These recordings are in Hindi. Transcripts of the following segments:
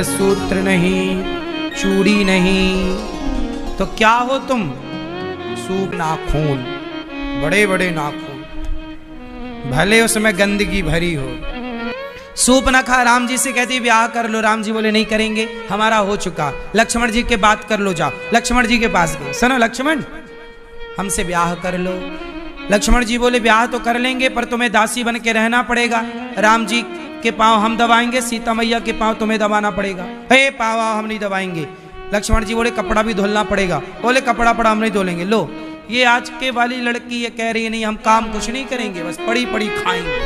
सूत्र नहीं, चूड़ी नहीं, तो क्या हो तुम? सूप नाखून, बड़े बड़े नाखून, भले उसमें गंदगी भरी हो। सूप न खा। राम जी से कहती ब्याह कर लो। राम जी बोले नहीं करेंगे, हमारा हो चुका। लक्ष्मण जी के बात कर लो, जाओ। लक्ष्मण जी के पास गए, सुनो लक्ष्मण हमसे ब्याह कर लो। लक्ष्मण जी बोले ब्याह तो कर लेंगे, पर तुम्हें दासी बन के रहना पड़ेगा। राम जी के पांव हम दबाएंगे, सीता मैया के पांव तुम्हें दबाना पड़ेगा। हे पांव हम नहीं दबाएंगे। लक्ष्मण जी बोले कपड़ा भी धुलना पड़ेगा। बोले कपड़ा पड़ा हम नहीं धोलेंगे। लो ये आज के वाली लड़की ये कह रही है नहीं हम काम कुछ नहीं करेंगे, बस पड़ी पड़ी खाएंगे।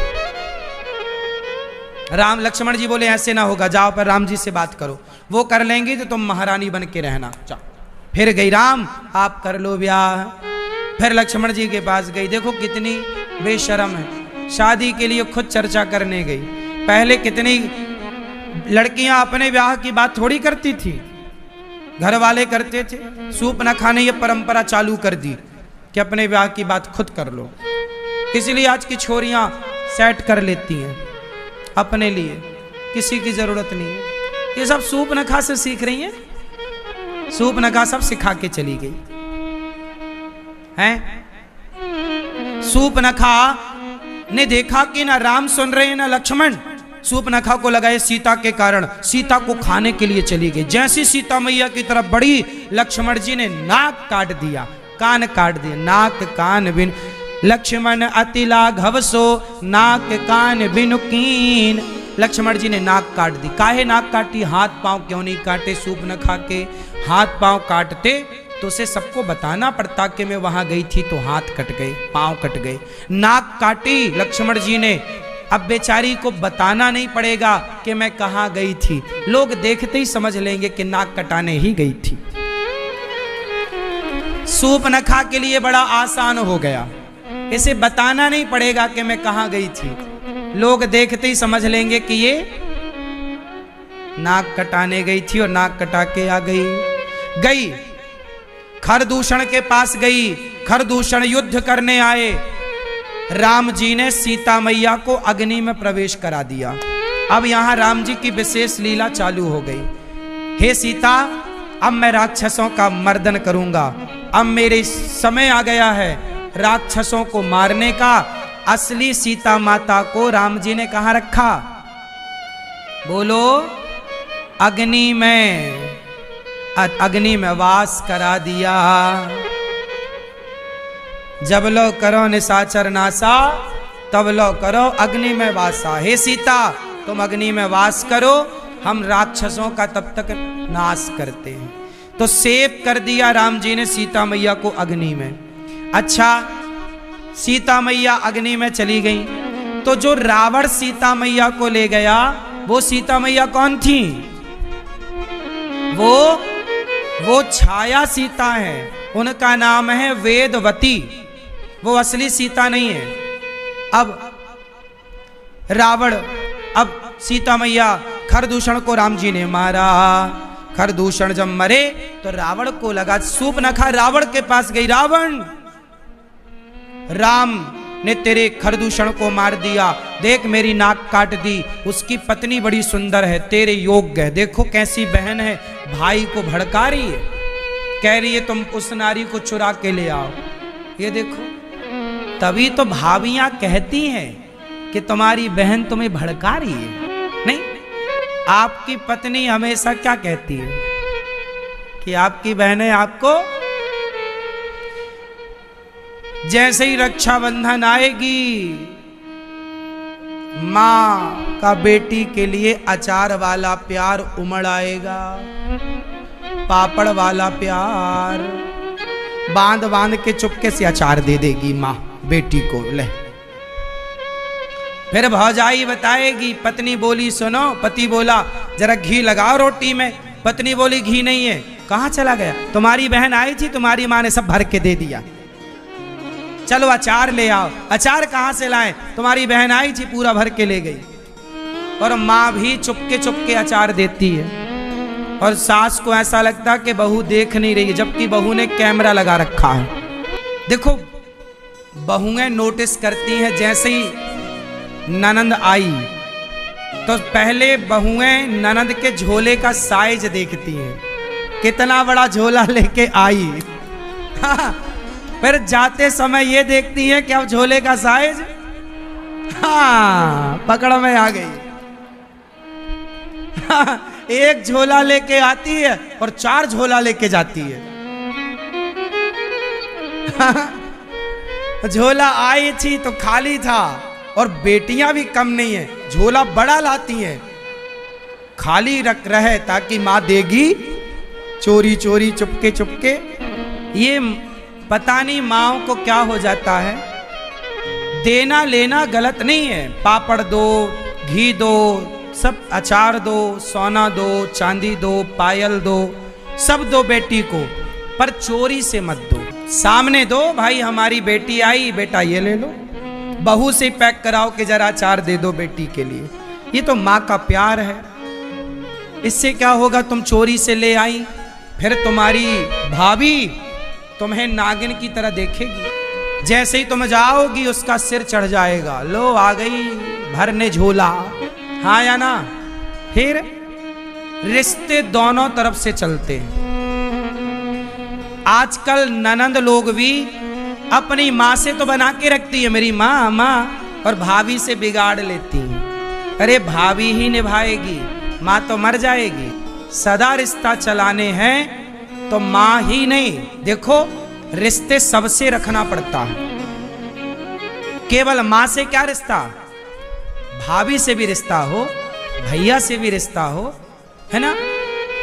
राम लक्ष्मण जी बोले ऐसे ना होगा, जाओ पर राम जी से बात करो, वो कर लेंगे तो तुम महारानी बन के रहना। जाओ। फिर गई राम आप कर लो ब्याह। फिर लक्ष्मण जी के पास गई। देखो कितनी बेशरम है, शादी के लिए खुद चर्चा करने गई। पहले कितनी लड़कियां अपने ब्याह की बात थोड़ी करती थी, घर वाले करते थे। सूप न खाने ये परंपरा चालू कर दी कि अपने ब्याह की बात खुद कर लो। इसलिए आज की छोरियां सेट कर लेती हैं अपने लिए, किसी की जरूरत नहीं है। ये सब सूप न खा से सीख रही हैं। सूप न खा सब सिखा के चली गई हैं। सूप न खा ने देखा कि ना राम सुन रहे हैं ना लक्ष्मण। सूप नखा को लगाए सीता के कारण, सीता को खाने के लिए चली गई। जैसी सीता मैया की तरफ बढ़ी, लक्ष्मण जी ने नाक काट दिया, कान काट दिया। नाक कान बिन लक्ष्मण अति लाघव सो, नाक कान बिनु कीन। लक्ष्मण जी ने नाक काट दी। काहे नाक काटी? हाथ पांव क्यों नहीं काटे? सूप न खा के हाथ पांव काटते तो उसे सबको बताना पड़ता कि मैं वहां गई थी तो हाथ कट गए, पांव कट गए। नाक काटी लक्ष्मण जी ने। अब बेचारी को बताना नहीं पड़ेगा कि मैं कहां गई थी, लोग देखते ही समझ लेंगे कि नाक कटाने ही गई थी। सूप न खा के लिए बड़ा आसान हो गया, इसे बताना नहीं पड़ेगा कि मैं कहां गई थी, लोग देखते ही समझ लेंगे कि ये नाक कटाने गई थी और नाक कटा के आ गई। खरदूषण के पास गई, खरदूषण युद्ध करने आए। राम जी ने सीता मैया को अग्नि में प्रवेश करा दिया। अब यहां राम जी की विशेष लीला चालू हो गई। हे सीता अब मैं राक्षसों का मर्दन करूंगा, अब मेरे समय आ गया है राक्षसों को मारने का। असली सीता माता को राम जी ने कहां रखा? बोलो अग्नि में वास करा दिया। जब लो करो निशाचर नासा, तब लो करो अग्नि में वासा। हे सीता तुम अग्नि में वास करो, हम राक्षसों का तब तक नाश करते हैं। तो सेव कर दिया राम जी ने सीता मैया को अग्नि में। अच्छा सीता मैया अग्नि में चली गई, तो जो रावण सीता मैया को ले गया वो सीता मैया कौन थी? वो छाया सीता है, उनका नाम है वेदवती, वो असली सीता नहीं है। अब सीता मैया खरदूषण को राम जी ने मारा। खरदूषण जब मरे तो रावण को लगा सूप न खा, रावण के पास गई। रावण राम ने तेरे खरदूषण को मार दिया, देख मेरी नाक काट दी, उसकी पत्नी बड़ी सुंदर है, तेरे योग्य है। देखो कैसी बहन है, भाई को भड़का रही है, कह रही है तुम उस नारी को चुरा के ले आओ। ये देखो तभी तो भाभियां कहती हैं कि तुम्हारी बहन तुम्हें भड़का रही है। नहीं, आपकी पत्नी हमेशा क्या कहती है कि आपकी बहनें आपको जैसे ही रक्षाबंधन आएगी, माँ का बेटी के लिए अचार वाला प्यार उमड़ आएगा, पापड़ वाला प्यार बांध बांध के चुपके से अचार दे देगी माँ बेटी को। ले फिर भौजाई बताएगी, पत्नी बोली सुनो, पति बोला जरा घी लगाओ रोटी में, पत्नी बोली घी नहीं है, कहाँ चला गया? तुम्हारी बहन आई थी, तुम्हारी माँ ने सब भर के दे दिया, चलो अचार ले आओ। अचार कहाँ से लाए? तुम्हारी बहन आई थी, पूरा भर के ले गई। और माँ भी चुपके चुपके अचार देती है, और सास को ऐसा लगता कि बहू देख नहीं रही है, जबकि बहू ने कैमरा लगा रखा है। देखो बहुएं नोटिस करती हैं, जैसे ही ननंद आई तो पहले बहुएं ननद के झोले का साइज देखती हैं, कितना बड़ा झोला लेके आई। हाँ, फिर जाते समय ये देखती है कि अब झोले का साइज, हाँ पकड़ में आ गई। हाँ, एक झोला लेके आती है और 4 झोला लेके जाती है। हाँ, झोला आई थी तो खाली था, और बेटियां भी कम नहीं है, झोला बड़ा लाती हैं, खाली रख रहे ताकि मां देगी चोरी चोरी चुपके चुपके। ये पता नहीं माओ को क्या हो जाता है। देना लेना गलत नहीं है, पापड़ दो, घी दो, सब अचार दो, सोना दो, चांदी दो, पायल दो, सब दो बेटी को, पर चोरी से मत दो। सामने दो, भाई हमारी बेटी आई, बेटा ये ले लो। बहू से पैक कराओ कि जरा अचार दे दो बेटी के लिए। ये तो माँ का प्यार है। इससे क्या होगा, तुम चोरी से ले आई, फिर तुम्हारी भाभी तुम्हें नागिन की तरह देखेगी। जैसे ही तुम जाओगी उसका सिर चढ़ जाएगा, लो आ गई भरने झोला, हाँ या ना। फिर रिश्ते दोनों तरफ से चलते हैं। आजकल ननंद लोग भी अपनी माँ से तो बना के रखती है, मेरी माँ माँ, और भाभी से बिगाड़ लेती है। अरे भाभी ही निभाएगी, माँ तो मर जाएगी। सदा रिश्ता चलाने हैं तो माँ ही नहीं, देखो रिश्ते सबसे रखना पड़ता है। केवल माँ से क्या रिश्ता, भाभी से भी रिश्ता हो, भैया से भी रिश्ता हो, है ना।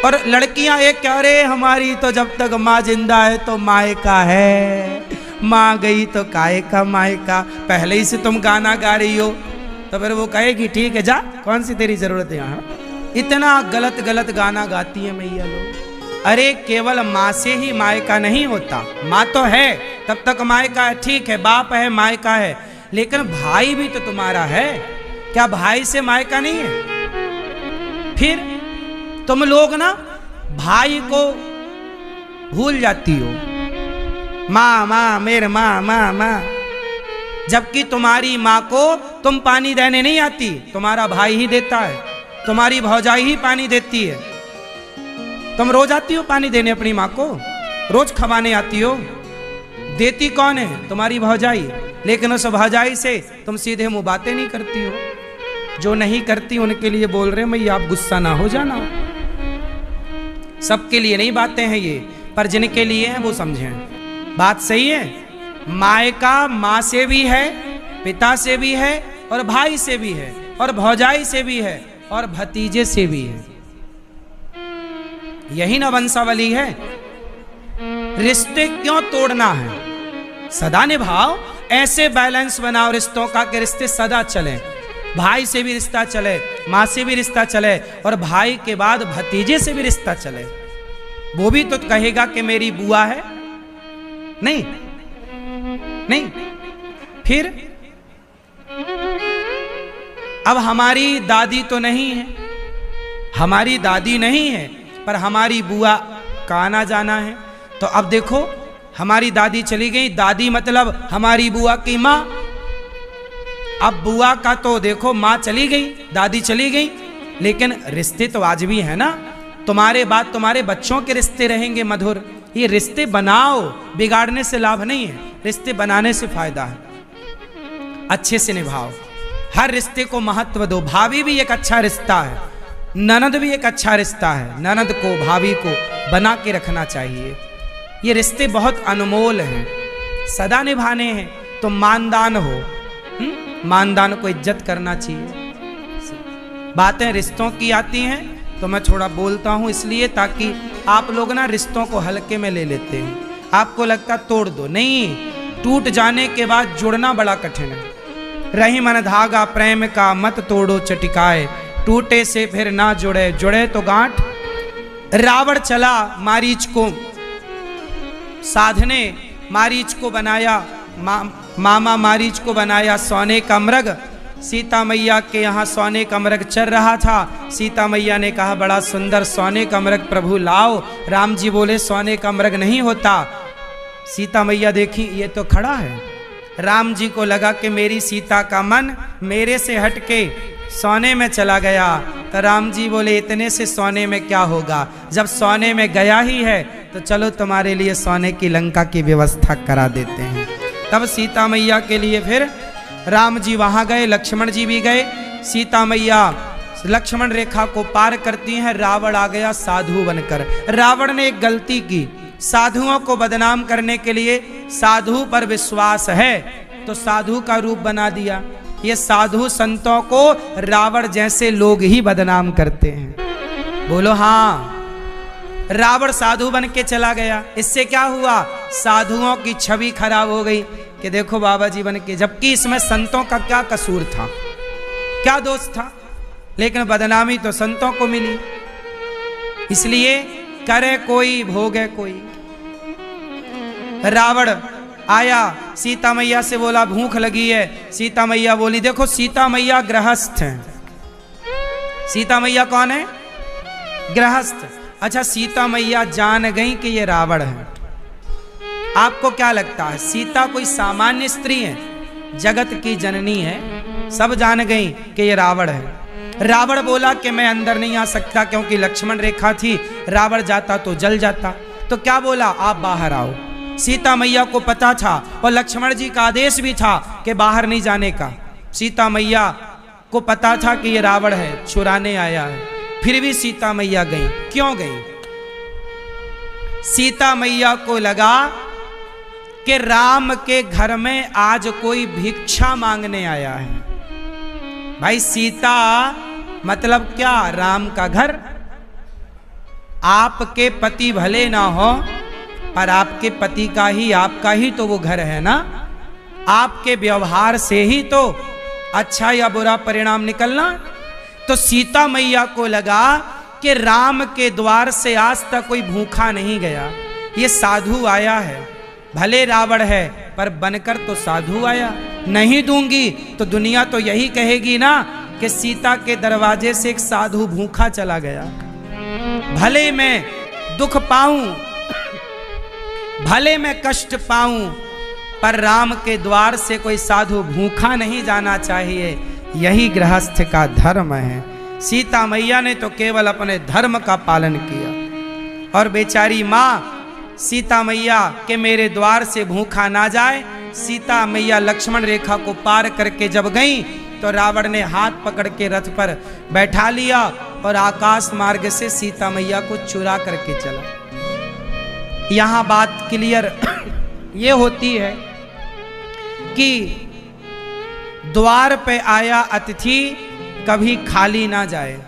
और लड़कियां एक कह रहे, हमारी तो जब तक माँ जिंदा है तो मायका है, माँ गई तो काहे का मायका। पहले ही से तुम गाना गा रही हो तो फिर वो कहेगी ठीक है जा, कौन सी तेरी जरूरत है यहाँ। इतना गलत गलत गाना गाती है मैया लोग। अरे केवल माँ से ही मायका नहीं होता, माँ तो है तब तक मायका है, ठीक है, बाप है मायका है, लेकिन भाई भी तो तुम्हारा है, क्या भाई से मायका नहीं है। फिर तुम लोग ना भाई को भूल जाती हो, माँ माँ मेरे माँ माँ माँ, जबकि तुम्हारी माँ को तुम पानी देने नहीं आती, तुम्हारा भाई ही देता है, तुम्हारी भौजाई ही पानी देती है। तुम रोज आती हो पानी देने अपनी माँ को, रोज खवाने आती हो, देती कौन है, तुम्हारी भौजाई। लेकिन उस भौजाई से तुम सीधे मुंह बातें नहीं करती हो। जो नहीं करती उनके लिए बोल रहे मैया आप गुस्सा ना हो जाना। सबके लिए नहीं बातें हैं ये, पर जिनके लिए हैं वो समझें। बात सही है। मायका माँ से भी है, पिता से भी है, और भाई से भी है, और भौजाई से भी है, और भतीजे से भी है। यही ना वंशावली है। रिश्ते क्यों तोड़ना है, सदा निभाओ। ऐसे बैलेंस बनाओ रिश्तों का कि रिश्ते सदा चले, भाई से भी रिश्ता चले, माँ से भी रिश्ता चले, और भाई के बाद भतीजे से भी रिश्ता चले। वो भी तो कहेगा कि मेरी बुआ है, नहीं नहीं। फिर अब हमारी दादी तो नहीं है, हमारी दादी नहीं है, पर हमारी बुआ का आना जाना है। तो अब देखो हमारी दादी चली गई, दादी मतलब हमारी बुआ की माँ। अब बुआ का तो देखो माँ चली गई, दादी चली गई, लेकिन रिश्ते तो आज भी है ना। तुम्हारे बाद तुम्हारे बच्चों के रिश्ते रहेंगे मधुर। ये रिश्ते बनाओ, बिगाड़ने से लाभ नहीं है, रिश्ते बनाने से फायदा है। अच्छे से निभाओ, हर रिश्ते को महत्व दो। भाभी भी एक अच्छा रिश्ता है, ननद भी एक अच्छा रिश्ता है। ननद को भाभी को बना के रखना चाहिए। ये रिश्ते बहुत अनमोल हैं, सदा निभाने हैं। तो मानदान हो, मानदान को इज्जत करना चाहिए। बातें रिश्तों की आती हैं तो मैं थोड़ा बोलता हूँ इसलिए, ताकि आप लोग ना रिश्तों को हल्के में ले लेते हैं। आपको लगता तोड़ दो, नहीं, टूट जाने के बाद जुड़ना बड़ा कठिन है। रही मन धागा प्रेम का, मत तोड़ो चटिकाए, टूटे से फिर ना जुड़े, जुड़े तो गांठ। रावण चला मारीच को साधने, मारीच को बनाया मामा मारीच को बनाया सोने का मृग। सीता मैया के यहाँ सोने का मृग चल रहा था। सीता मैया ने कहा बड़ा सुंदर सोने का मृग प्रभु लाओ। राम जी बोले सोने का मृग नहीं होता। सीता मैया देखी ये तो खड़ा है। राम जी को लगा कि मेरी सीता का मन मेरे से हटके सोने में चला गया। तो राम जी बोले इतने से सोने में क्या होगा, जब सोने में गया ही है तो चलो तुम्हारे लिए सोने की लंका की व्यवस्था करा देते हैं। तब सीता मैया के लिए फिर राम जी वहां गए, लक्ष्मण जी भी गए। सीता मैया लक्ष्मण रेखा को पार करती हैं, रावण आ गया साधु बनकर। रावण ने एक गलती की, साधुओं को बदनाम करने के लिए साधु पर विश्वास है तो साधु का रूप बना दिया। ये साधु संतों को रावण जैसे लोग ही बदनाम करते हैं। बोलो हाँ। रावण साधु बन के चला गया, इससे क्या हुआ, साधुओं की छवि खराब हो गई कि देखो बाबा जी बन के, जबकि इसमें संतों का क्या कसूर था, क्या दोष था, लेकिन बदनामी तो संतों को मिली। इसलिए करे कोई भोगे कोई। रावण आया, सीता मैया से बोला भूख लगी है। सीता मैया बोली, देखो सीता मैया गृहस्थ हैं। सीता मैया कौन है, गृहस्थ। अच्छा, सीता मैया जान गई कि ये रावण है। आपको क्या लगता है, सीता कोई सामान्य स्त्री है, जगत की जननी है, सब जान गई कि ये रावण है। रावण बोला कि मैं अंदर नहीं आ सकता क्योंकि लक्ष्मण रेखा थी, रावण जाता तो जल जाता। तो क्या बोला, आप बाहर आओ। सीता मैया को पता था और लक्ष्मण जी का आदेश भी था कि बाहर नहीं जाने का। सीता मैया को पता था कि ये रावण है, चुराने आया है, फिर भी सीता मैया गई। क्यों गई, सीता मैया को लगा कि राम के घर में आज कोई भिक्षा मांगने आया है। भाई सीता मतलब क्या, राम का घर। आपके पति भले ना हो पर आपके पति का ही, आपका ही तो वो घर है ना। आपके व्यवहार से ही तो अच्छा या बुरा परिणाम निकलना। तो सीता मैया को लगा कि राम के द्वार से आज तक कोई भूखा नहीं गया, ये साधु आया है, भले रावण है पर बनकर तो साधु आया। नहीं दूंगी तो दुनिया तो यही कहेगी ना कि सीता के दरवाजे से एक साधु भूखा चला गया। भले मैं दुख पाऊं, भले मैं कष्ट पाऊं, पर राम के द्वार से कोई साधु भूखा नहीं जाना चाहिए। यही गृहस्थ का धर्म है। सीता मैया ने तो केवल अपने धर्म का पालन किया। और बेचारी माँ सीता मैया के मेरे द्वार से भूखा ना जाए, सीता मैया लक्ष्मण रेखा को पार करके जब गई तो रावण ने हाथ पकड़ के रथ पर बैठा लिया और आकाश मार्ग से सीता मैया को चुरा करके चला। यहां बात क्लियर ये होती है कि द्वार पे आया अतिथि कभी खाली ना जाए।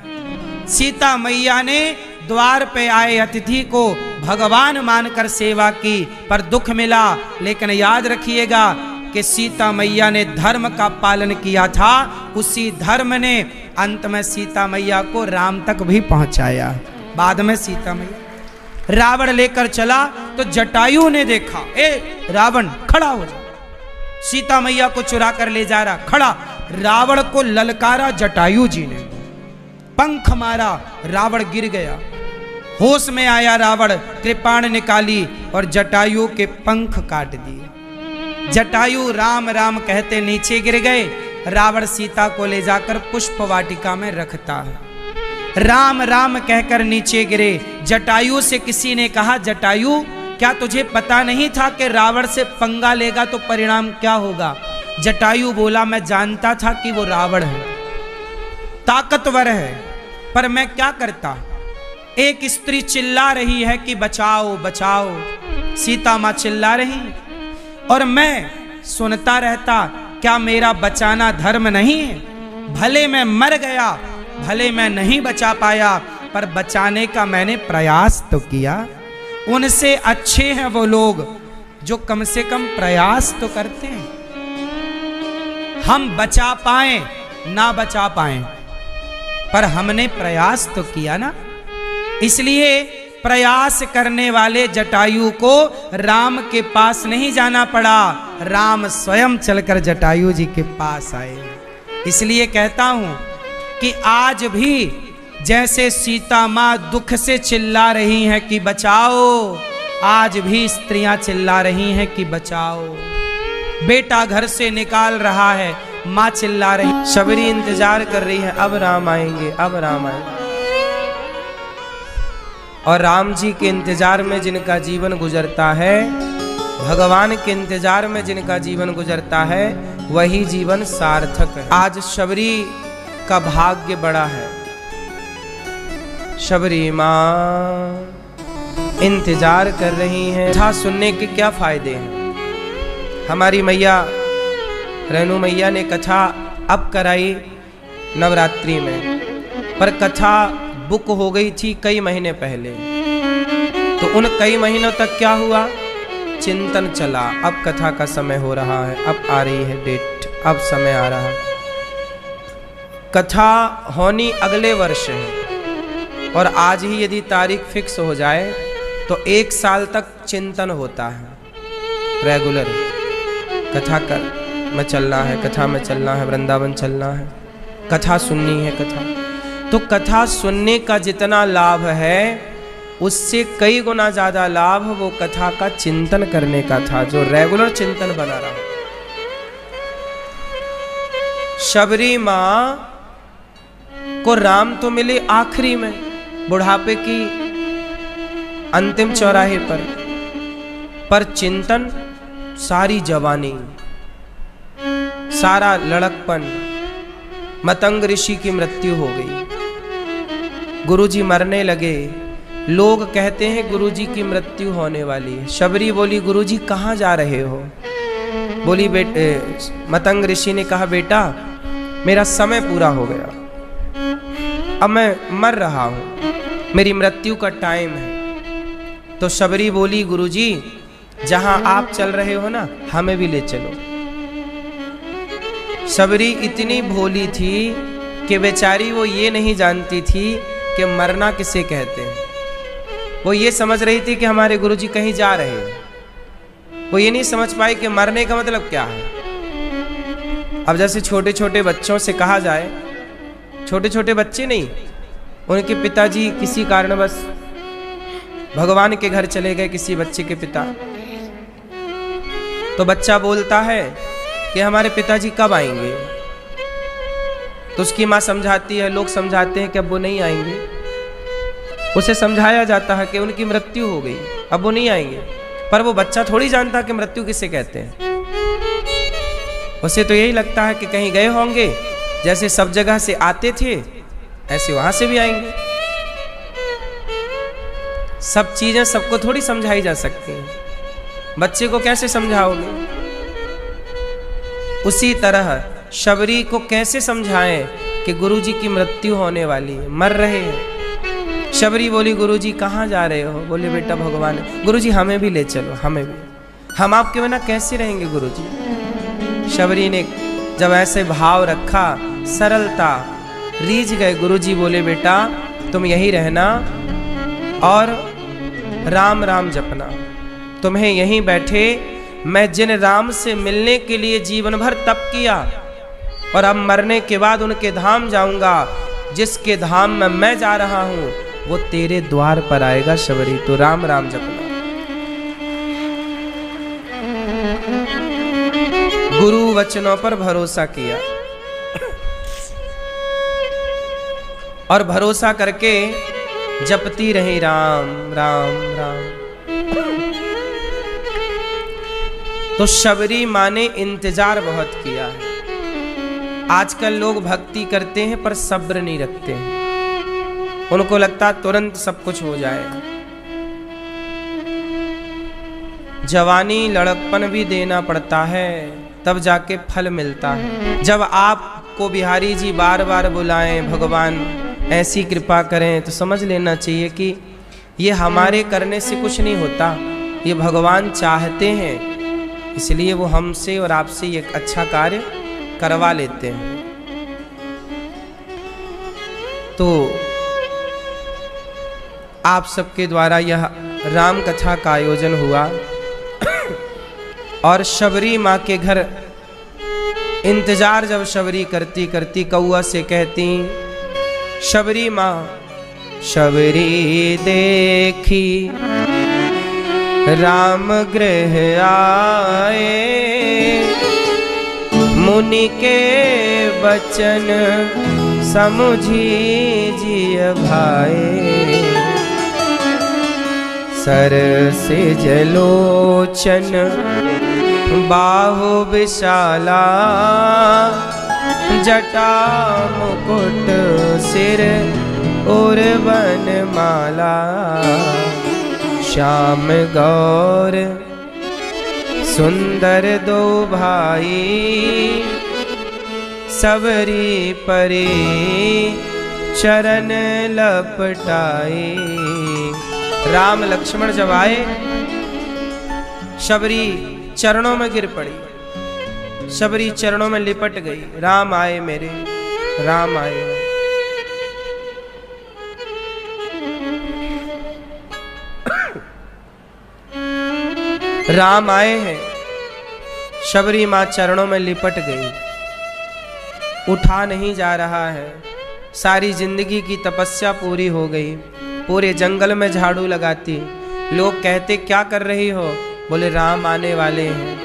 सीता मैया ने द्वार पे आए अतिथि को भगवान मानकर सेवा की, पर दुख मिला। लेकिन याद रखिएगा कि सीता मैया ने धर्म का पालन किया था, उसी धर्म ने अंत में सीता मैया को राम तक भी पहुंचाया। बाद में सीता मैया रावण लेकर चला तो जटायु ने देखा, ए रावण खड़ा हो जा, सीता मैया को चुरा कर ले जा रहा, खड़ा। रावण को ललकारा जटायु जी ने, पंख मारा, रावण गिर गया। होश में आया रावण, कृपाण निकाली और जटायु के पंख काट दिए। जटायु राम राम कहते नीचे गिर गए। रावण सीता को ले जाकर पुष्प वाटिका में रखता है। राम राम कहकर नीचे गिरे। जटायु से किसी ने कहा, जटायु क्या तुझे पता नहीं था कि रावण से पंगा लेगा तो परिणाम क्या होगा? जटायु बोला, मैं जानता था कि वो रावण है, ताकतवर है, पर मैं क्या करता। एक स्त्री चिल्ला रही है कि बचाओ बचाओ, सीता मां चिल्ला रही और मैं सुनता रहता। क्या मेरा बचाना धर्म नहीं है? भले मैं मर गया, भले मैं नहीं बचा पाया, पर बचाने का मैंने प्रयास तो किया। उनसे अच्छे हैं वो लोग जो कम से कम प्रयास तो करते हैं। हम बचा पाए ना बचा पाए, पर हमने प्रयास तो किया ना। इसलिए प्रयास करने वाले जटायु को राम के पास नहीं जाना पड़ा, राम स्वयं चलकर जटायु जी के पास आए। इसलिए कहता हूं कि आज भी जैसे सीता मां दुख से चिल्ला रही हैं कि बचाओ, आज भी स्त्रियां चिल्ला रही हैं कि बचाओ। बेटा घर से निकाल रहा है, माँ चिल्ला रही, शबरी इंतजार कर रही है, अब राम आएंगे, अब राम आएंगे। और राम जी के इंतजार में जिनका जीवन गुजरता है, भगवान के इंतजार में जिनका जीवन गुजरता है, वही जीवन सार्थक है। आज शबरी का भाग्य बड़ा है। शबरी माँ इंतजार कर रही हैं। कथा सुनने के क्या फायदे हैं? हमारी मैया रेणु मैया ने कथा अब कराई नवरात्रि में, पर कथा बुक हो गई थी कई महीने पहले। तो उन कई महीनों तक क्या हुआ? चिंतन चला, अब कथा का समय हो रहा है, अब आ रही है डेट, अब समय आ रहा है। कथा होनी अगले वर्ष है, और आज ही यदि तारीख फिक्स हो जाए तो 1 साल तक चिंतन होता है रेगुलर। कथा में चलना है, कथा में चलना है, वृंदावन चलना है, कथा सुननी है। तो कथा सुनने का जितना लाभ है, उससे कई गुना ज्यादा लाभ वो कथा का चिंतन करने का था, जो रेगुलर चिंतन बना रहा। शबरी माँ को राम तो मिले आखिरी में, बुढ़ापे की अंतिम चौराहे पर चिंतन सारी जवानी, सारा लड़कपन। मतंग ऋषि की मृत्यु हो गई, गुरुजी मरने लगे। लोग कहते हैं गुरुजी की मृत्यु होने वाली है। शबरी बोली, गुरुजी कहाँ जा रहे हो? बोली, मतंग ऋषि ने कहा, बेटा मेरा समय पूरा हो गया, अब मैं मर रहा हूं, मेरी मृत्यु का टाइम है। तो शबरी बोली, गुरुजी जहां आप चल रहे हो ना, हमें भी ले चलो। शबरी इतनी भोली थी कि बेचारी वो ये नहीं जानती थी कि मरना किसे कहते हैं। वो ये समझ रही थी कि हमारे गुरुजी कहीं जा रहे हैं। वो ये नहीं समझ पाई कि मरने का मतलब क्या है। अब जैसे छोटे छोटे बच्चों से कहा जाए, छोटे छोटे बच्चे नहीं, उनके पिताजी किसी कारणवश भगवान के घर चले गए, किसी बच्चे के पिता, तो बच्चा बोलता है कि हमारे पिताजी कब आएंगे? तो उसकी माँ समझाती है, लोग समझाते हैं कि अब वो नहीं आएंगे। उसे समझाया जाता है कि उनकी मृत्यु हो गई, अब वो नहीं आएंगे। पर वो बच्चा थोड़ी जानता कि मृत्यु किसे कहते हैं। उसे तो यही लगता है कि कहीं गए होंगे, जैसे सब जगह से आते थे ऐसे वहां से भी आएंगे। सब चीजें सबको थोड़ी समझाई जा सकती हैं, बच्चे को कैसे समझाओगे? उसी तरह शबरी को कैसे समझाएं कि गुरुजी की मृत्यु होने वाली है, मर रहे हैं। शबरी बोली, गुरुजी कहाँ जा रहे हो? बोले, बेटा भगवान, गुरुजी हमें भी ले चलो, हमें भी, हम आपके बिना कैसे रहेंगे गुरुजी। शबरी ने जब ऐसे भाव रखा, सरलता, रीझ गए। गुरुजी बोले, बेटा तुम यही रहना और राम राम जपना, तुम्हें यहीं बैठे, मैं जिन राम से मिलने के लिए जीवन भर तप किया और अब मरने के बाद उनके धाम जाऊंगा, जिसके धाम में मैं जा रहा हूं वो तेरे द्वार पर आएगा शबरी, तो राम राम जपना। गुरु वचनों पर भरोसा किया और भरोसा करके जपती रही राम राम राम। तो शबरी माँ ने इंतजार बहुत किया है। आजकल लोग भक्ति करते हैं पर सब्र नहीं रखते हैं, उनको लगता तुरंत सब कुछ हो जाए। जवानी लड़कपन भी देना पड़ता है, तब जाके फल मिलता है। जब आपको बिहारी जी बार बार बुलाएं, भगवान ऐसी कृपा करें, तो समझ लेना चाहिए कि ये हमारे करने से कुछ नहीं होता, ये भगवान चाहते हैं, इसलिए वो हमसे और आपसे एक अच्छा कार्य करवा लेते हैं। तो आप सबके द्वारा यह राम कथा का आयोजन हुआ और शबरी माँ के घर इंतजार जब शबरी करती करती कौआ से कहती, शबरी माँ शबरी देखी राम गृह आए, मुनि के बचन समुझी जिय भाए, सर से जलोचन बाहु विशाला, जटा मुकुट सिर और वनमाला, श्याम गौर सुंदर दो भाई, सबरी परी चरण लपटाई। राम लक्ष्मण जब आए, शबरी चरणों में गिर पड़ी, शबरी चरणों में लिपट गई। राम आए मेरे, राम आए। राम आए हैं, शबरी मां चरणों में लिपट गई। उठा नहीं जा रहा है, सारी जिंदगी की तपस्या पूरी हो गई। पूरे जंगल में झाड़ू लगाती, लोग कहते क्या कर रही हो? बोले राम आने वाले हैं,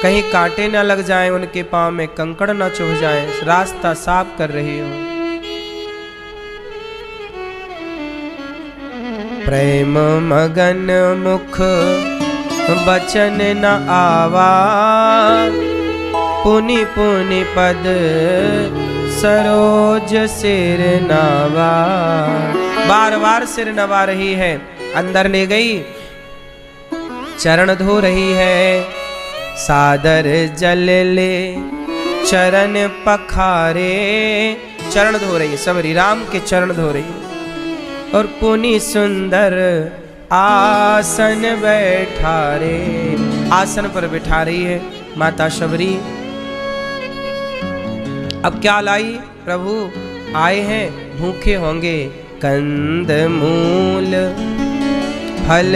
कहीं कांटे ना लग जाएं, उनके पांव में कंकड़ ना चुभ जाएं, रास्ता साफ कर रही हो। प्रेम मगन मुख बचन न आवा, पुनि पुनि पद सरोज सिर नवा। बार बार सिर नवा रही है, अंदर ले गई, चरण धो रही है, सादर जल ले चरण पखारे। चरण धो रही है, सबरी राम के चरण धो रही है, और पुनि सुंदर आसन बैठा रे। आसन पर बिठा रही है माता शबरी। अब क्या लाई? प्रभु आए हैं, भूखे होंगे, कंद मूल फल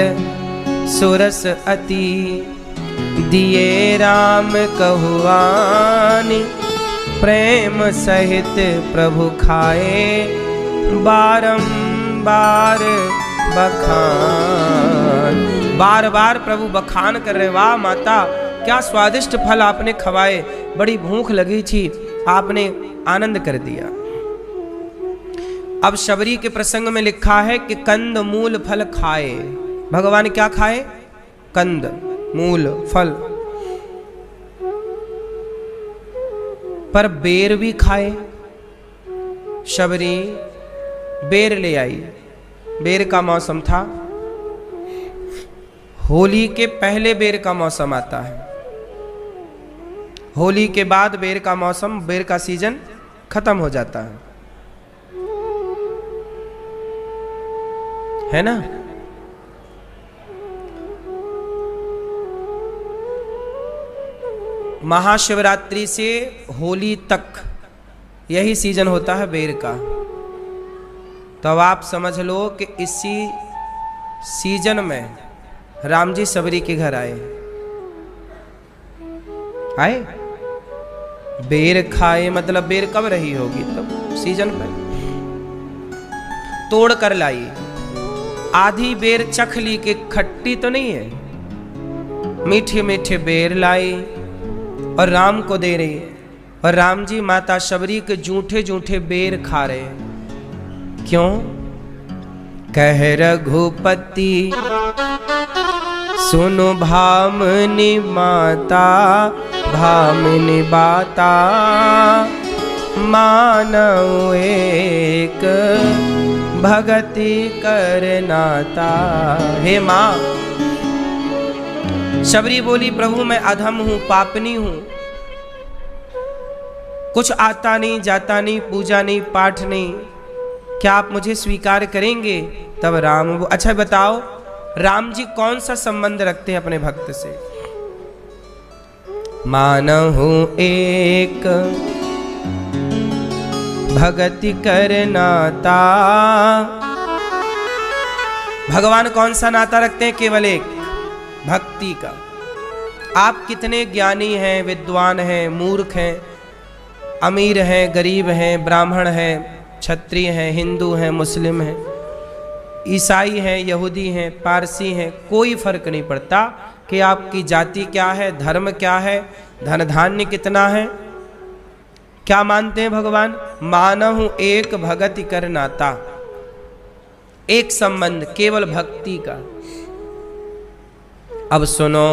सुरस अति, दिए राम कहुआनी, प्रेम सहित प्रभु खाए, बारंबार बखान। बार बार प्रभु बखान कर रहे, वाह माता क्या स्वादिष्ट फल आपने खवाए, बड़ी भूख लगी थी, आपने आनंद कर दिया। अब शबरी के प्रसंग में लिखा है कि कंद मूल फल खाए। भगवान क्या खाए? कंद मूल फल। पर बेर भी खाए। शबरी बेर ले आई। बेर का मौसम था, होली के पहले बेर का मौसम आता है, होली के बाद बेर का मौसम, बेर का सीजन खत्म हो जाता है ना। महाशिवरात्रि से होली तक यही सीजन होता है बेर का। तो अब आप समझ लो कि इसी सीजन में राम जी सबरी के घर आए। बेर खाए मतलब बेर कब रही होगी? तब सीजन पे तोड़ कर लाई। आधी बेर चख ली कि खट्टी तो नहीं है, मीठे मीठे बेर लाई और राम को दे रही। और राम जी माता शबरी के जूठे जूठे बेर खा रहे। क्यों? कह रघुपति सुनो भामनी माता, भामनी बाता, मानव एक भगति करनाता। हे माँ, शबरी बोली प्रभु मैं अधम हूं, पापनी हूं, कुछ आता नहीं, जाता नहीं, पूजा नहीं, पाठ नहीं, क्या आप मुझे स्वीकार करेंगे? तब राम, अच्छा बताओ राम जी कौन सा संबंध रखते हैं अपने भक्त से? मानहु एक भगति करनाता। भगवान कौन सा नाता रखते हैं? केवल एक, भक्ति का। आप कितने ज्ञानी हैं, विद्वान हैं, मूर्ख हैं, अमीर हैं, गरीब हैं, ब्राह्मण हैं, क्षत्रिय हैं, हिंदू हैं, मुस्लिम हैं, ईसाई हैं, यहूदी हैं, पारसी हैं, कोई फर्क नहीं पड़ता कि आपकी जाति क्या है, धर्म क्या है, धन धान्य कितना है। क्या मानते हैं भगवान? मानहु एक भगति कर नाता, एक संबंध केवल भक्ति का। अब सुनो,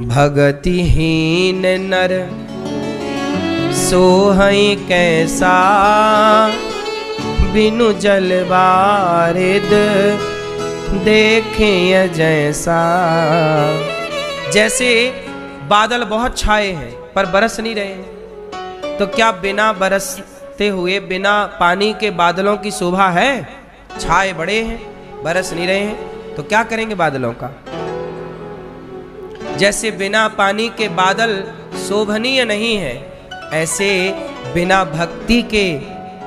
भगतिहीन नर सोहई कैसा, बिनु जल बारिद देखें जैसा। जैसे बादल बहुत छाए हैं पर बरस नहीं रहे हैं, तो क्या बिना बरसते हुए, बिना पानी के बादलों की शोभा है? छाए बड़े हैं, बरस नहीं रहे हैं, तो क्या करेंगे बादलों का? जैसे बिना पानी के बादल शोभनीय नहीं है, ऐसे बिना भक्ति के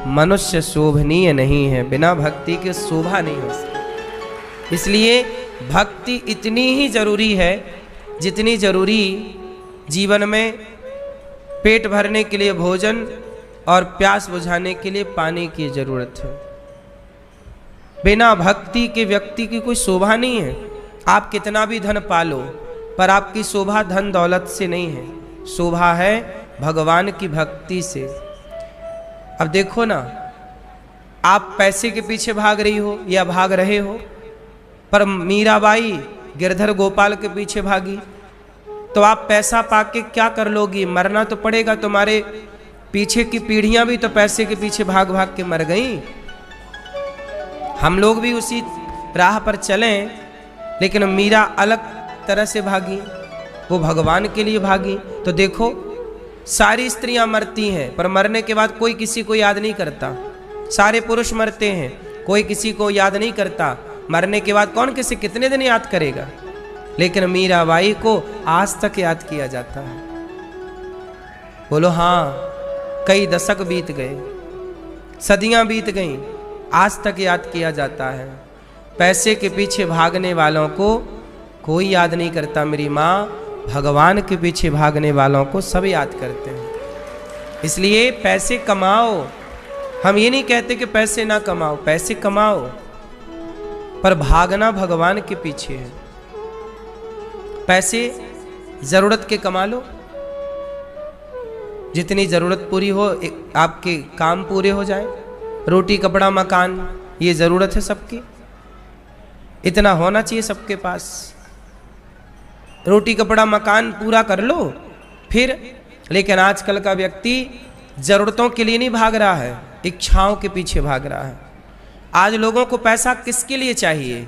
मनुष्य शोभनीय नहीं है, बिना भक्ति के शोभा नहीं हो सकती। इसलिए भक्ति इतनी ही जरूरी है जितनी जरूरी जीवन में पेट भरने के लिए भोजन और प्यास बुझाने के लिए पानी की जरूरत है। बिना भक्ति के व्यक्ति की कोई शोभा नहीं है। आप कितना भी धन पालो, पर आपकी शोभा धन दौलत से नहीं है, शोभा है भगवान की भक्ति से। अब देखो ना, आप पैसे के पीछे भाग रही हो या भाग रहे हो, पर मीराबाई गिरधर गोपाल के पीछे भागी, तो आप पैसा पाके क्या कर लोगी? मरना तो पड़ेगा। तुम्हारे पीछे की पीढ़ियां भी तो पैसे के पीछे भाग भाग के मर गई। हम लोग भी उसी राह पर चलें, लेकिन मीरा अलग तरह से भागी, वो भगवान के लिए भागी। तो देखो, सारी स्त्रियां मरती हैं, पर मरने के बाद कोई किसी को याद नहीं करता। सारे पुरुष मरते हैं, कोई किसी को याद नहीं करता। मरने के बाद कौन किसे कितने दिन याद करेगा? लेकिन मीराबाई को आज तक याद किया जाता है। बोलो हाँ, कई दशक बीत गए, सदियां बीत गईं, आज तक याद किया जाता है। पैसे के पीछे भागने वालों को कोई याद नहीं करता मेरी माँ, भगवान के पीछे भागने वालों को सब याद करते हैं। इसलिए पैसे कमाओ, हम ये नहीं कहते कि पैसे ना कमाओ, पैसे कमाओ, पर भागना भगवान के पीछे है। पैसे जरूरत के कमा लो, जितनी जरूरत पूरी हो, आपके काम पूरे हो जाए। रोटी कपड़ा मकान ये जरूरत है सबकी, इतना होना चाहिए सबके पास। रोटी कपड़ा मकान पूरा कर लो फिर। लेकिन आजकल का व्यक्ति जरूरतों के लिए नहीं भाग रहा है, इच्छाओं के पीछे भाग रहा है। आज लोगों को पैसा किसके लिए चाहिए?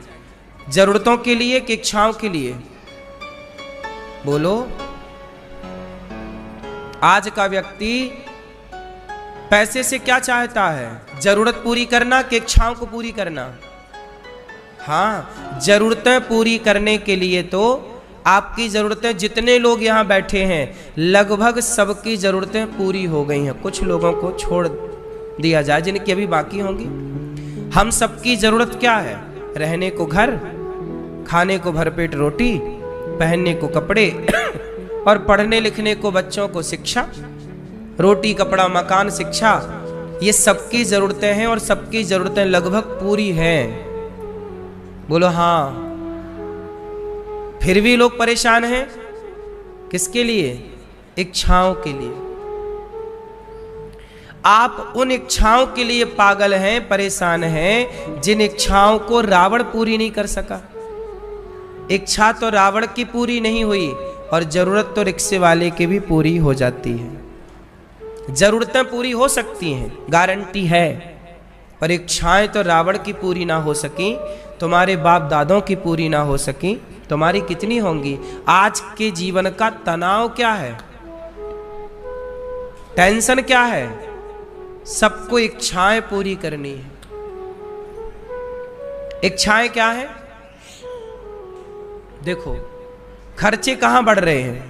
जरूरतों के लिए कि इच्छाओं के लिए? बोलो। आज का व्यक्ति पैसे से क्या चाहता है? जरूरत पूरी करना कि इच्छाओं को पूरी करना? हाँ, जरूरतें पूरी करने के लिए तो आपकी ज़रूरतें, जितने लोग यहाँ बैठे हैं लगभग सबकी ज़रूरतें पूरी हो गई हैं। कुछ लोगों को छोड़ दिया जाए जिनकी अभी बाकी होंगी। हम सबकी ज़रूरत क्या है? रहने को घर, खाने को भरपेट रोटी, पहनने को कपड़े और पढ़ने लिखने को बच्चों को शिक्षा। रोटी कपड़ा मकान शिक्षा, ये सबकी ज़रूरतें हैं और सबकी ज़रूरतें लगभग पूरी हैं। बोलो हाँ। फिर भी लोग परेशान हैं, किसके लिए? इच्छाओं के लिए। आप उन इच्छाओं के लिए पागल हैं, परेशान हैं, जिन इच्छाओं को रावण पूरी नहीं कर सका। इच्छा तो रावण की पूरी नहीं हुई, और जरूरत तो रिक्शे वाले की भी पूरी हो जाती है। जरूरतें पूरी हो सकती हैं, गारंटी है, पर इच्छाएं तो रावण की पूरी ना हो सकी, तुम्हारे बाप दादों की पूरी ना हो सकी, तुम्हारी कितनी होंगी? आज के जीवन का तनाव क्या है? टेंशन क्या है? सबको इच्छाएं पूरी करनी है। इच्छाएं क्या है? देखो, खर्चे कहां बढ़ रहे हैं?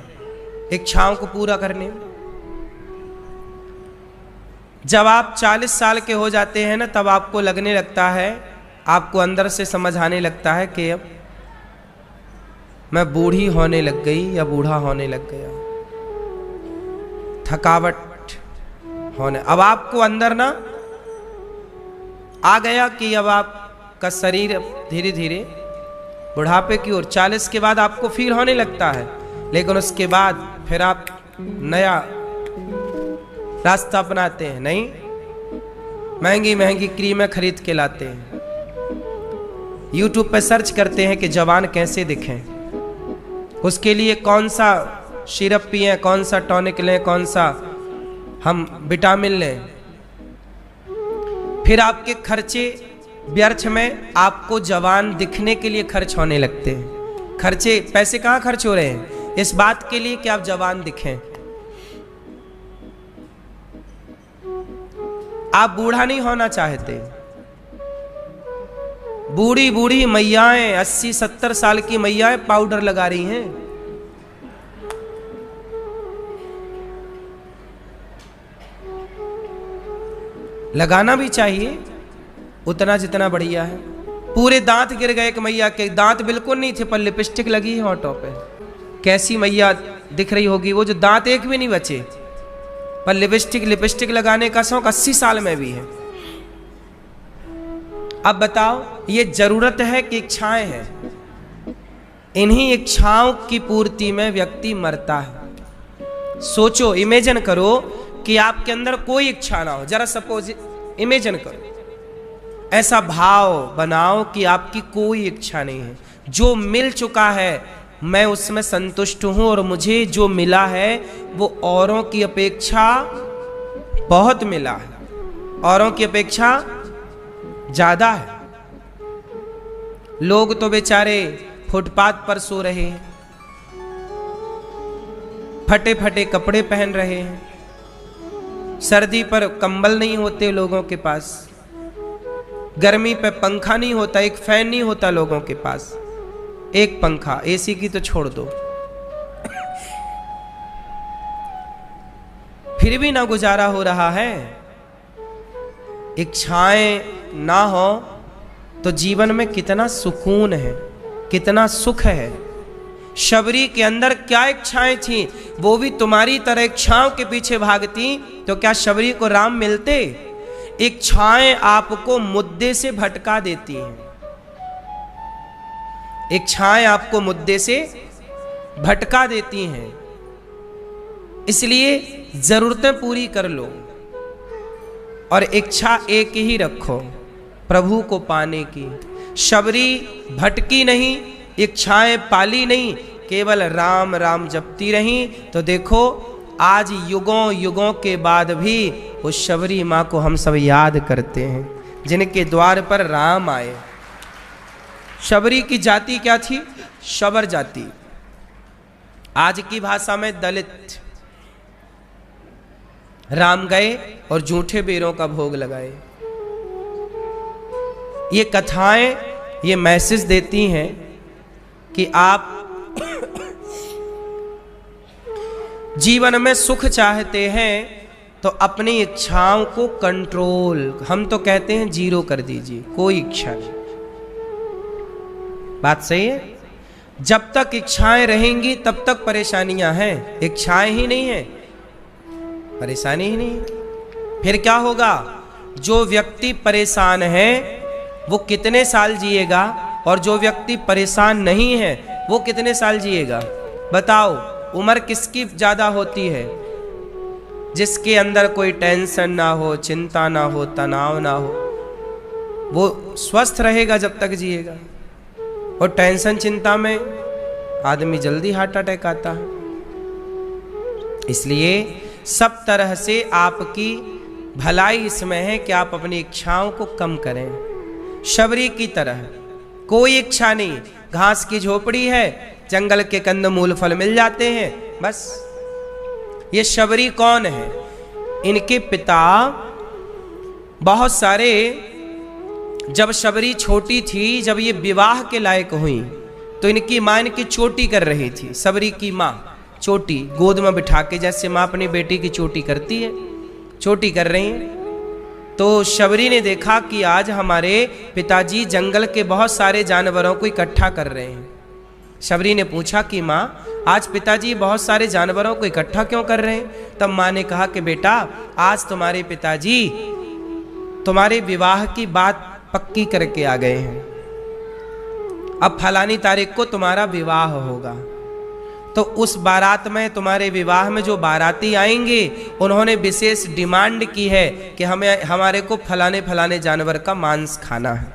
इच्छाओं को पूरा करने में। जब आप 40 साल के हो जाते हैं ना, तब आपको लगने लगता है, आपको अंदर से समझ आने लगता है कि अब मैं बूढ़ी होने लग गई या बूढ़ा होने लग गया, थकावट होने। अब आपको अंदर ना आ गया कि अब आप आपका शरीर धीरे धीरे बुढ़ापे की ओर, 40 के बाद आपको फील होने लगता है, लेकिन उसके बाद फिर आप नया रास्ता अपनाते हैं। नहीं, महंगी महंगी क्रीमें खरीद के लाते हैं, YouTube पे सर्च करते हैं कि जवान कैसे दिखें, उसके लिए कौन सा सिरप पिएं, कौन सा टॉनिक लें, कौन सा हम विटामिन लें। फिर आपके खर्चे व्यर्थ में आपको जवान दिखने के लिए खर्च होने लगते हैं। खर्चे, पैसे कहाँ खर्च हो रहे हैं? इस बात के लिए कि आप जवान दिखें। आप बूढ़ा नहीं होना चाहते। बूढ़ी बूढ़ी मैयाएं, 80-70 साल की मैयाएं पाउडर लगा रही हैं। लगाना भी चाहिए उतना जितना बढ़िया है। पूरे दांत गिर गए, एक मैया के दांत बिल्कुल नहीं थे पर लिपस्टिक लगी है होठों पे। कैसी मैया दिख रही होगी वो, जो दांत एक भी नहीं बचे पर लिपस्टिक लगाने का शौक 80 साल में भी है। अब बताओ, ये जरूरत है कि इच्छाएं हैं? इन्हीं इच्छाओं की पूर्ति में व्यक्ति मरता है। सोचो, इमेजिन करो कि आपके अंदर कोई इच्छा ना हो। जरा सपोज इमेजिन करो, ऐसा भाव बनाओ कि आपकी कोई इच्छा नहीं है। जो मिल चुका है मैं उसमें संतुष्ट हूं, और मुझे जो मिला है वो औरों की अपेक्षा बहुत मिला है, औरों की अपेक्षा ज्यादा है। लोग तो बेचारे फुटपाथ पर सो रहे हैं, फटे फटे कपड़े पहन रहे हैं, सर्दी पर कंबल नहीं होते लोगों के पास, गर्मी पे पंखा नहीं होता, एक फैन नहीं होता लोगों के पास। एक पंखा, एसी की तो छोड़ दो, फिर भी ना गुजारा हो रहा है। इच्छाएं ना हो तो जीवन में कितना सुकून है, कितना सुख है। शबरी के अंदर क्या इच्छाएं थी, वो भी तुम्हारी तरह इच्छाओं के पीछे भागती तो क्या शबरी को राम मिलते? इच्छाएं आपको मुद्दे से भटका देती हैं, इच्छाएं आपको मुद्दे से भटका देती हैं। इसलिए जरूरतें पूरी कर लो और इच्छा एक ही रखो, प्रभु को पाने की। शबरी भटकी नहीं, इच्छाएं पाली नहीं, केवल राम राम जपती रही। तो देखो, आज युगों युगों के बाद भी उस शबरी माँ को हम सब याद करते हैं, जिनके द्वार पर राम आए। शबरी की जाति क्या थी? शबर जाति, आज की भाषा में दलित। राम गए और जूठे बेरों का भोग लगाए। ये कथाएं ये मैसेज देती हैं कि आप जीवन में सुख चाहते हैं तो अपनी इच्छाओं को कंट्रोल, हम तो कहते हैं जीरो कर दीजिए, कोई इच्छा नहीं। बात सही है? जब तक इच्छाएं रहेंगी तब तक परेशानियां हैं। इच्छाएं ही नहीं है, परेशानी ही नहीं है। फिर क्या होगा? जो व्यक्ति परेशान है वो कितने साल जिएगा, और जो व्यक्ति परेशान नहीं है वो कितने साल जिएगा? बताओ, उम्र किसकी ज्यादा होती है? जिसके अंदर कोई टेंशन ना हो, चिंता ना हो, तनाव ना हो, वो स्वस्थ रहेगा जब तक जिएगा। और टेंशन चिंता में आदमी जल्दी हार्ट अटैक आता है। इसलिए सब तरह से आपकी भलाई इसमें है कि आप अपनी इच्छाओं को कम करें। शबरी की तरह कोई इच्छा नहीं, घास की झोपड़ी है, जंगल के कंदमूल फल मिल जाते हैं, बस। ये शबरी कौन है? इनके पिता बहुत सारे, जब शबरी छोटी थी, जब ये विवाह के लायक हुई तो इनकी मां इनकी चोटी कर रही थी। शबरी की मां चोटी गोद में बिठा के, जैसे मां अपनी बेटी की चोटी करती है, चोटी कर रही है। तो शबरी ने देखा कि आज हमारे पिताजी जंगल के बहुत सारे जानवरों को इकट्ठा कर रहे हैं। शबरी ने पूछा कि माँ, आज पिताजी बहुत सारे जानवरों को इकट्ठा क्यों कर रहे हैं? तब माँ ने कहा कि बेटा, आज तुम्हारे पिताजी तुम्हारे विवाह की बात पक्की करके आ गए हैं। अब फलानी तारीख को तुम्हारा विवाह होगा, तो उस बारात में, तुम्हारे विवाह में जो बाराती आएंगे, उन्होंने विशेष डिमांड की है कि हमारे को फलाने फलाने जानवर का मांस खाना है।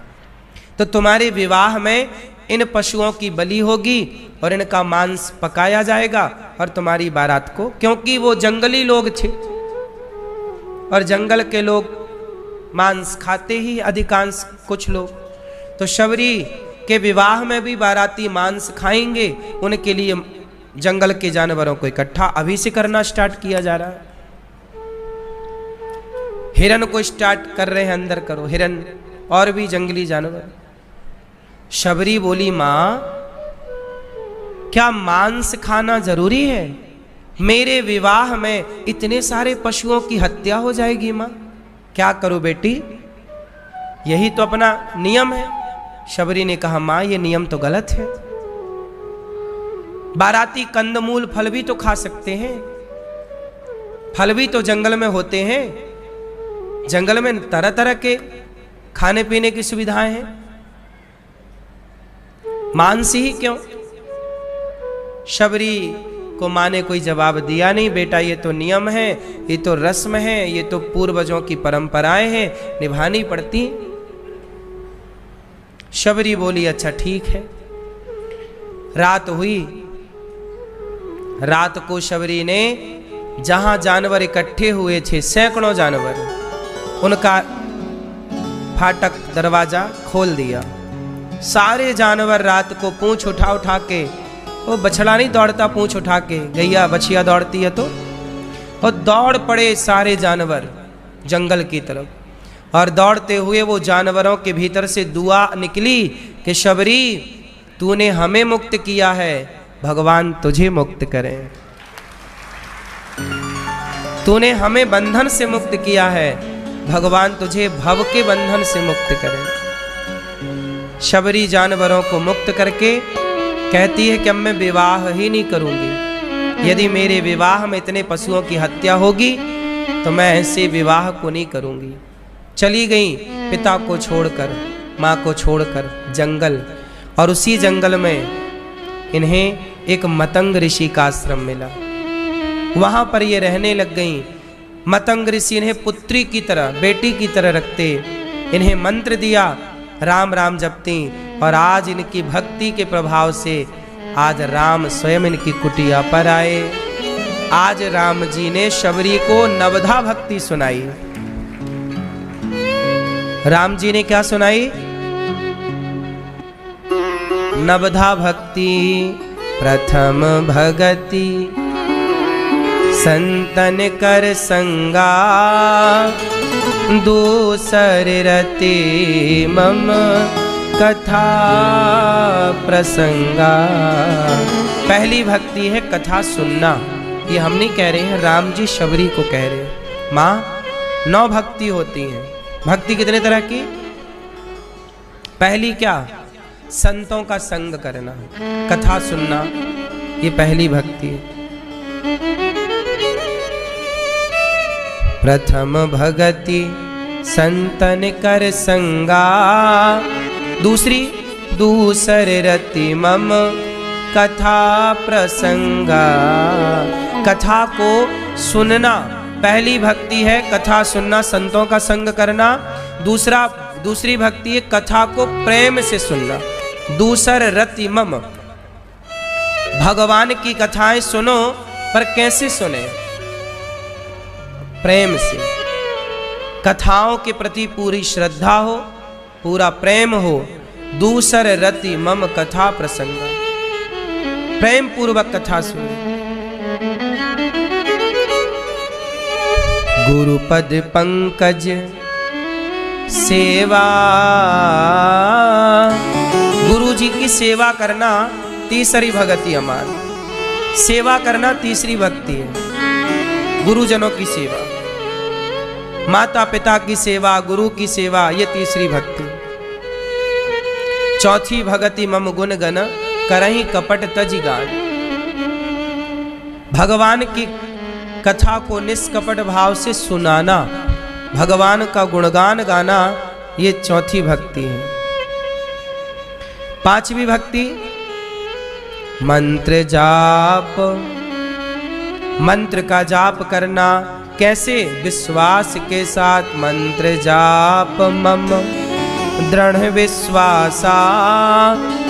तो तुम्हारे विवाह में इन पशुओं की बलि होगी और इनका मांस पकाया जाएगा और तुम्हारी बारात को, क्योंकि वो जंगली लोग थे और जंगल के लोग मांस खाते ही अधिकांश कुछ लोग, तो शबरी के विवाह में भी बाराती मांस खाएंगे। उनके लिए जंगल के जानवरों को इकट्ठा अभी से करना स्टार्ट किया जा रहा है। हिरन को स्टार्ट कर रहे हैं, अंदर करो हिरन और भी जंगली जानवर। शबरी बोली, मां क्या मांस खाना जरूरी है? मेरे विवाह में इतने सारे पशुओं की हत्या हो जाएगी मां, क्या करूं बेटी, यही तो अपना नियम है। शबरी ने कहा, मां ये नियम तो गलत है। बाराती कंदमूल फल भी तो खा सकते हैं, फल भी तो जंगल में होते हैं, जंगल में तरह तरह के खाने पीने की सुविधाएं हैं, मांस ही क्यों? शबरी को मां ने कोई जवाब दिया नहीं, बेटा ये तो नियम है, ये तो रस्म है, ये तो पूर्वजों की परंपराएं हैं, निभानी पड़ती। शबरी बोली, अच्छा ठीक है। रात हुई, रात को शबरी ने जहां जानवर इकट्ठे हुए थे, सैकड़ों जानवर, उनका फाटक दरवाजा खोल दिया। सारे जानवर रात को पूंछ उठा उठा के, वो बछड़ा नहीं दौड़ता पूंछ उठा के, गैया बछिया दौड़ती है तो, और दौड़ पड़े सारे जानवर जंगल की तरफ। और दौड़ते हुए वो जानवरों के भीतर से दुआ निकली कि शबरी तूने हमें मुक्त किया है, भगवान तुझे मुक्त करें। तूने हमें बंधन से मुक्त किया है, भगवान तुझे भव के बंधन से मुक्त करें। शबरी जानवरों को मुक्त करके कहती है कि अब मैं विवाह ही नहीं करूंगी, यदि मेरे विवाह में इतने पशुओं की हत्या होगी तो मैं ऐसे विवाह को नहीं करूंगी। चली गई पिता को छोड़कर, माँ को छोड़कर जंगल, और उसी जंगल में इन्हें एक मतंग ऋषि का आश्रम मिला। वहां पर ये रहने लग गई। मतंग ऋषि इन्हें पुत्री की तरह, बेटी की तरह रखते, इन्हें मंत्र दिया, राम राम जपती, और आज इनकी भक्ति के प्रभाव से आज राम स्वयं इनकी कुटिया पर आए। आज राम जी ने शबरी को नवधा भक्ति सुनाई। राम जी ने क्या सुनाई? नवधा भक्ति प्रथम भगति, संतन कर संगा, दूसर रति मम कथा प्रसंगा। पहली भक्ति है कथा सुनना। ये हम नहीं कह रहे हैं, राम जी शबरी को कह रहे हैं। माँ 9 भक्ति होती हैं। भक्ति कितने तरह की? पहली क्या? संतों का संग करना, कथा सुनना, ये पहली भक्ति है। प्रथम भगति संतन कर संगा, दूसरी दूसर रति मम कथा प्रसंगा। कथा को सुनना पहली भक्ति है, कथा सुनना, संतों का संग करना। दूसरी भक्ति है कथा को प्रेम से सुनना। दूसर रति मम, भगवान की कथाएं सुनो, पर कैसे सुने? प्रेम से। कथाओं के प्रति पूरी श्रद्धा हो, पूरा प्रेम हो। दूसर रति मम कथा प्रसंग, प्रेम पूर्वक कथा सुने। गुरुपद पंकज सेवा, गुरु जी की सेवा करना तीसरी भक्ति हमारी। सेवा करना तीसरी भक्ति है। गुरुजनों की सेवा, माता पिता की सेवा, गुरु की सेवा, ये तीसरी भक्ति। चौथी भगति मम गुण गण करहि कपट तज गान। भगवान की कथा को निष्कपट भाव से सुनाना, भगवान का गुणगान गाना, ये चौथी भक्ति है। पांचवी भक्ति मंत्र जाप। मंत्र का जाप करना कैसे? विश्वास के साथ। मंत्र जाप मम दृढ़ विश्वासा,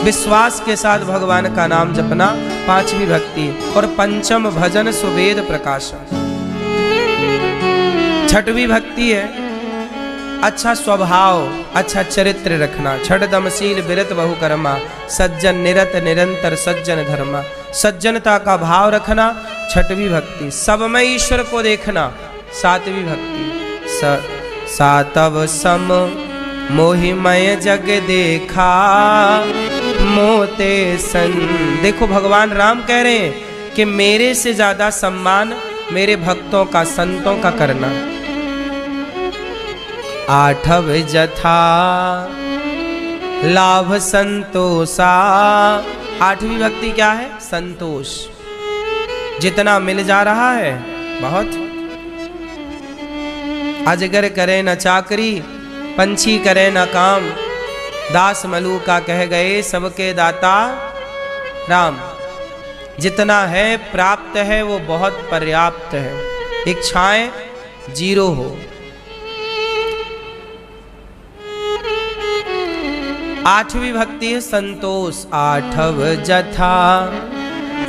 विश्वास के साथ भगवान का नाम जपना पांचवी भक्ति। और पंचम भजन सुवेद प्रकाशन। छठवीं भक्ति है अच्छा स्वभाव, अच्छा चरित्र रखना। छठदमशील विरत बहुकर्मा, सज्जन निरत निरंतर सज्जन धर्मा। सज्जनता का भाव रखना छठवीं भक्ति। सब में ईश्वर को देखना सातवीं भक्ति। सातव सम मोहिमय जग देखा मोते सन। देखो भगवान राम कह रहे हैं कि मेरे से ज्यादा सम्मान मेरे भक्तों का, संतों का करना। आठव जथा लाभ संतोषा। आठवीं भक्ति क्या है? संतोष। जितना मिल जा रहा है बहुत। अजगर करे न चाकरी, पंछी करे न काम। दास मलू का कह गए सबके दाता राम। जितना है प्राप्त है वो बहुत पर्याप्त है। इच्छाएं जीरो हो। आठवीं भक्ति है संतोष। आठव जथा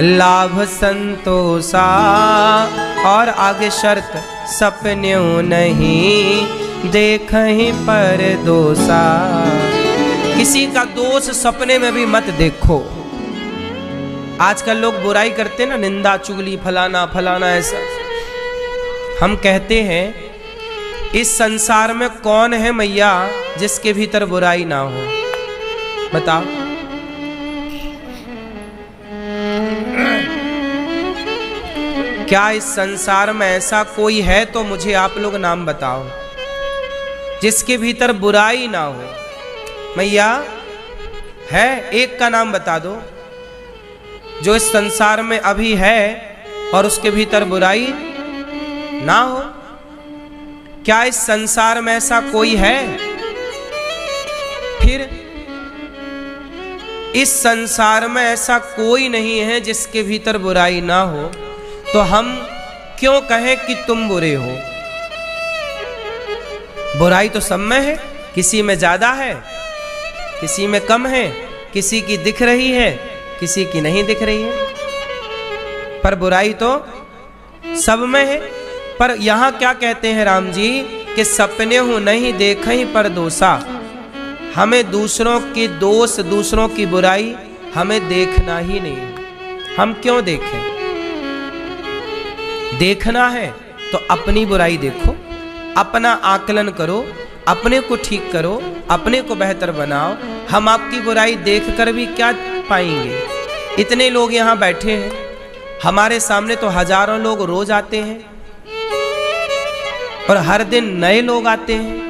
लाभ संतोषा। और आगे शर्त सपन्यों नहीं देखहीं पर दोषा। किसी का दोष सपने में भी मत देखो। आजकल लोग बुराई करते ना, निंदा चुगली फलाना फलाना ऐसा। हम कहते हैं इस संसार में कौन है मैया जिसके भीतर बुराई ना हो? बताओ। क्या इस संसार में ऐसा कोई है तो मुझे आप लोग नाम बताओ जिसके भीतर बुराई ना हो? मैया है? एक का नाम बता दो जो इस संसार में अभी है और उसके भीतर बुराई ना हो। क्या इस संसार में ऐसा कोई है? फिर इस संसार में ऐसा कोई नहीं है जिसके भीतर बुराई ना हो, तो हम क्यों कहें कि तुम बुरे हो? बुराई तो सब में है, किसी में ज्यादा है, किसी में कम है, किसी की दिख रही है, किसी की नहीं दिख रही है, पर बुराई तो सब में है। पर यहां क्या कहते हैं राम जी कि सपने हूं नहीं देखहीं पर दोषा। हमें दूसरों की दोष, दूसरों की बुराई हमें देखना ही नहीं। हम क्यों देखें? देखना है तो अपनी बुराई देखो, अपना आकलन करो, अपने को ठीक करो, अपने को बेहतर बनाओ। हम आपकी बुराई देखकर भी क्या पाएंगे? इतने लोग यहाँ बैठे हैं, हमारे सामने तो हजारों लोग रोज आते हैं और हर दिन नए लोग आते हैं।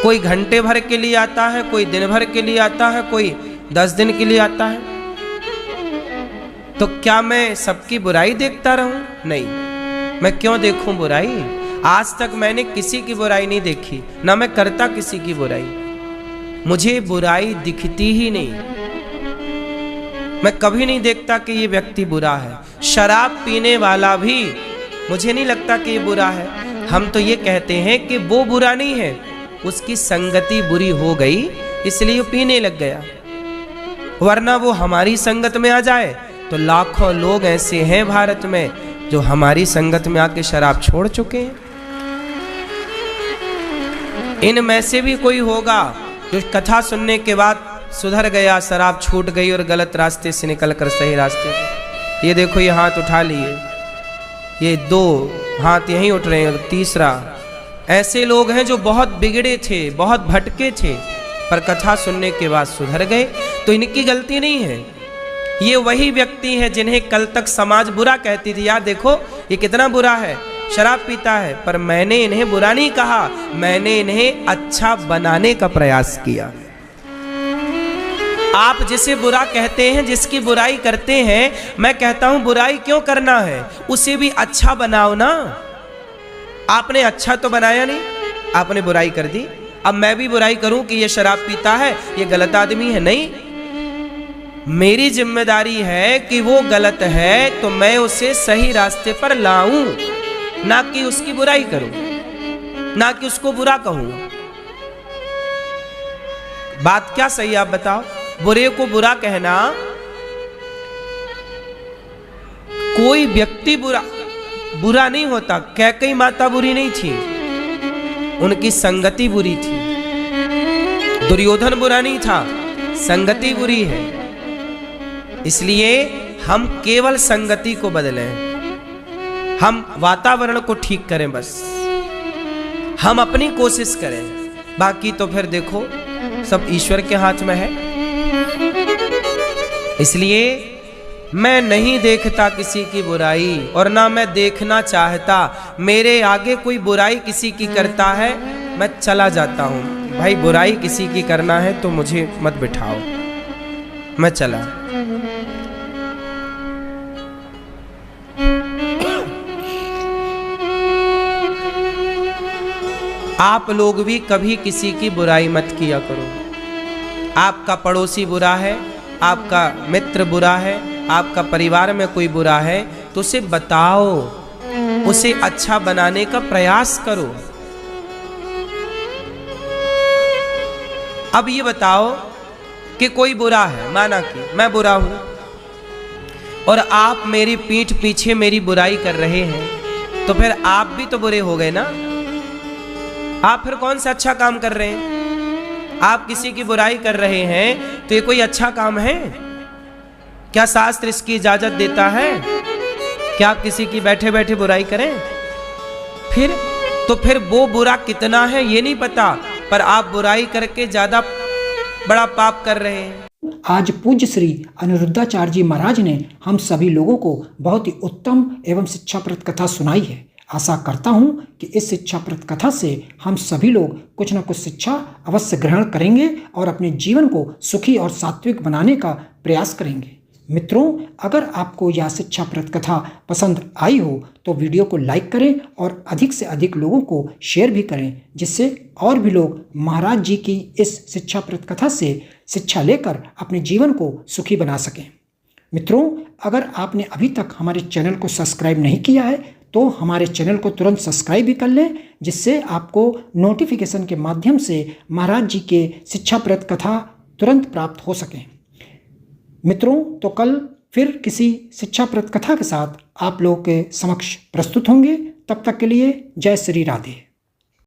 कोई घंटे भर के लिए आता है, कोई दिन भर के लिए आता है, कोई 10 दिन के लिए आता है। तो क्या मैं सबकी बुराई देखता रहूं? नहीं, मैं क्यों देखूं बुराई? आज तक मैंने किसी की बुराई नहीं देखी, ना मैं करता किसी की बुराई। मुझे बुराई दिखती ही नहीं। मैं कभी नहीं देखता कि ये व्यक्ति बुरा है। शराब पीने वाला भी मुझे नहीं लगता कि ये बुरा है। हम तो ये कहते हैं कि वो बुरा नहीं है, उसकी संगति बुरी हो गई इसलिए वो पीने लग गया, वरना वो हमारी संगत में आ जाए तो लाखों लोग ऐसे हैं भारत में जो हमारी संगत में आके शराब छोड़ चुके हैं। इनमें से भी कोई होगा जो कथा सुनने के बाद सुधर गया, शराब छूट गई और गलत रास्ते से निकलकर सही रास्ते पे। ये देखो, ये हाथ उठा लिए, ये 2 हाथ यहीं उठ रहे हैं, तीसरा। ऐसे लोग हैं जो बहुत बिगड़े थे, बहुत भटके थे, पर कथा सुनने के बाद सुधर गए। तो इनकी गलती नहीं है। ये वही व्यक्ति हैं जिन्हें कल तक समाज बुरा कहती थी। यार देखो ये कितना बुरा है, शराब पीता है, पर मैंने इन्हें बुरा नहीं कहा, मैंने इन्हें अच्छा बनाने का प्रयास किया। आप जिसे बुरा कहते हैं, जिसकी बुराई करते हैं, मैं कहता हूं बुराई क्यों करना है, उसे भी अच्छा बनाओ ना। आपने अच्छा तो बनाया नहीं, आपने बुराई कर दी, अब मैं भी बुराई करूं कि ये शराब पीता है, ये गलत आदमी है? नहीं, मेरी जिम्मेदारी है कि वो गलत है तो मैं उसे सही रास्ते पर लाऊं, ना कि उसकी बुराई करूं, ना कि उसको बुरा कहूं। बात क्या सही आप बताओ? बुरे को बुरा कहना, कोई व्यक्ति बुरा नहीं होता। कैकेयी माता बुरी नहीं थी, उनकी संगति बुरी थी। दुर्योधन बुरा नहीं था, संगति बुरी है। इसलिए हम केवल संगति को बदलें, हम वातावरण को ठीक करें, बस हम अपनी कोशिश करें, बाकी तो फिर देखो सब ईश्वर के हाथ में है। इसलिए मैं नहीं देखता किसी की बुराई, और ना मैं देखना चाहता। मेरे आगे कोई बुराई किसी की करता है, मैं चला जाता हूं। भाई बुराई किसी की करना है तो मुझे मत बिठाओ, मैं चला। आप लोग भी कभी किसी की बुराई मत किया करो। आपका पड़ोसी बुरा है, आपका मित्र बुरा है, आपका परिवार में कोई बुरा है तो उसे बताओ, उसे अच्छा बनाने का प्रयास करो। अब ये बताओ कि कोई बुरा है, माना कि मैं बुरा हूं और आप मेरी पीठ पीछे मेरी बुराई कर रहे हैं, तो फिर आप भी तो बुरे हो गए ना। आप फिर कौन सा अच्छा काम कर रहे हैं? आप किसी की बुराई कर रहे हैं तो ये कोई अच्छा काम है क्या? शास्त्र इसकी इजाजत देता है कि आप किसी की बैठे बैठे बुराई करें? फिर वो बुरा कितना है ये नहीं पता, पर आप बुराई करके ज्यादा बड़ा पाप कर रहे हैं। आज पूज्य श्री अनिरुद्धाचार्य जी महाराज ने हम सभी लोगों को बहुत ही उत्तम एवं शिक्षाप्रद कथा सुनाई है। आशा करता हूं कि इस शिक्षाप्रद कथा से हम सभी लोग कुछ न कुछ शिक्षा अवश्य ग्रहण करेंगे और अपने जीवन को सुखी और सात्विक बनाने का प्रयास करेंगे। मित्रों, अगर आपको यह शिक्षाप्रद कथा पसंद आई हो तो वीडियो को लाइक करें और अधिक से अधिक लोगों को शेयर भी करें, जिससे और भी लोग महाराज जी की इस शिक्षाप्रद कथा से शिक्षा लेकर अपने जीवन को सुखी बना सकें। मित्रों, अगर आपने अभी तक हमारे चैनल को सब्सक्राइब नहीं किया है तो हमारे चैनल को तुरंत सब्सक्राइब भी कर लें, जिससे आपको नोटिफिकेशन के माध्यम से महाराज जी के शिक्षाप्रद कथा तुरंत प्राप्त हो सकें। मित्रों, तो कल फिर किसी शिक्षाप्रद कथा के साथ आप लोगों के समक्ष प्रस्तुत होंगे। तब तक के लिए जय श्री राधे।